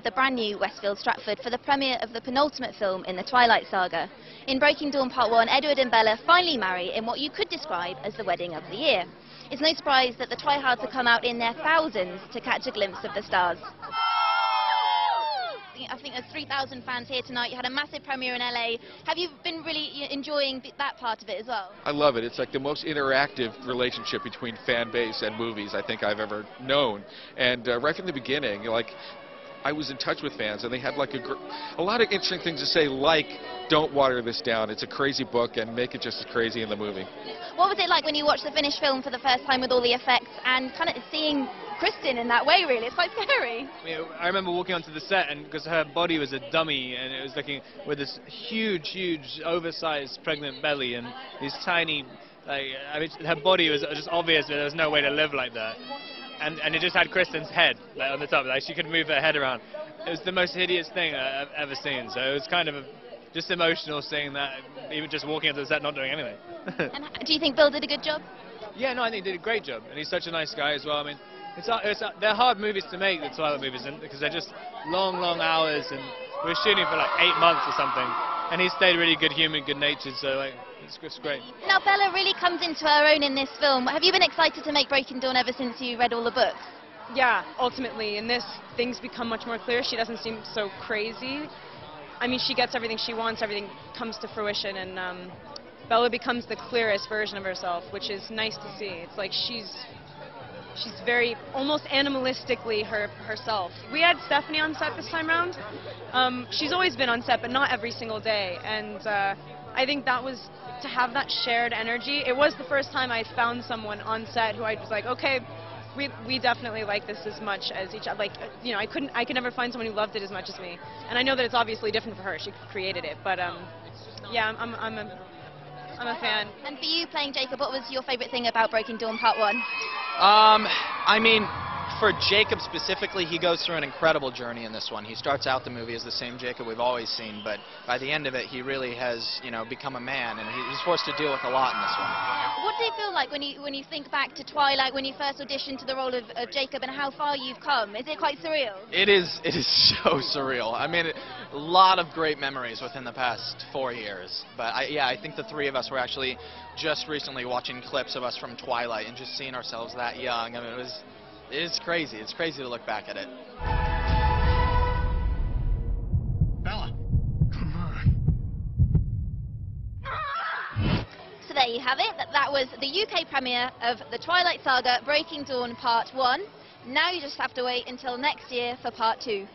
at the brand new Westfield Stratford for the premiere of the penultimate film in the Twilight Saga. In Breaking Dawn Part 1, Edward and Bella finally marry in what you could describe as the wedding of the year. It's no surprise that the tryhards have come out in their thousands to catch a glimpse of the stars. I think there's 3,000 fans here tonight. You had a massive premiere in LA. Have you been really enjoying that part of it as well? I love it. It's like the most interactive relationship between fan base and movies I think I've ever known. And right from the beginning, I was in touch with fans, and they had like a lot of interesting things to say, like, don't water this down. It's a crazy book, and make it just as crazy in the movie. What was it like when you watched the finished film for the first time with all the effects and kind of seeing Kristen in that way, really? It's quite scary. I remember walking onto the set, and because her body was a dummy, and it was looking with this huge, oversized pregnant belly and these tiny, her body was just obvious that there was no way to live like that. And it just had Kristen's head on the top, like she could move her head around. It was the most hideous thing I've ever seen, so it was kind of just emotional seeing that, even just walking onto the set not doing anything. And do you think Bill did a good job? Yeah, no, I think he did a great job, and he's such a nice guy as well. I mean, they're hard movies to make, the Twilight movies, because they're just long hours, and we were shooting for like 8 months or something, and he stayed really good human, good-natured, so it's great. Now Bella really comes into her own in this film. Have you been excited to make Breaking Dawn ever since you read all the books? Yeah, ultimately, in this, things become much more clear. She doesn't seem so crazy. I mean, she gets everything she wants, everything comes to fruition, and Bella becomes the clearest version of herself, which is nice to see. It's like she's very, almost animalistically herself. We had Stephanie on set this time around. She's always been on set, but not every single day, and I think that was, to have that shared energy, it was the first time I found someone on set who I was like, okay, we definitely like this as much as each other. Like, you know, I could never find someone who loved it as much as me. And I know that it's obviously different for her. She created it, but yeah, I'm a fan. And for you, playing Jacob, what was your favourite thing about Breaking Dawn Part 1? I mean, for Jacob specifically, he goes through an incredible journey in this one. He starts out the movie as the same Jacob we've always seen, but by the end of it, he really has, become a man, and he's forced to deal with a lot in this one. What did it feel like when you think back to Twilight, when you first auditioned to the role of Jacob, and how far you've come? Is it quite surreal? It is so surreal. I mean, a lot of great memories within the past 4 years. But I think the three of us were actually just recently watching clips of us from Twilight and just seeing ourselves that young. I mean, it's crazy. It's crazy to look back at it. Bella, come on. So there you have it. That was the UK premiere of the Twilight Saga Breaking Dawn Part 1. Now you just have to wait until next year for Part 2.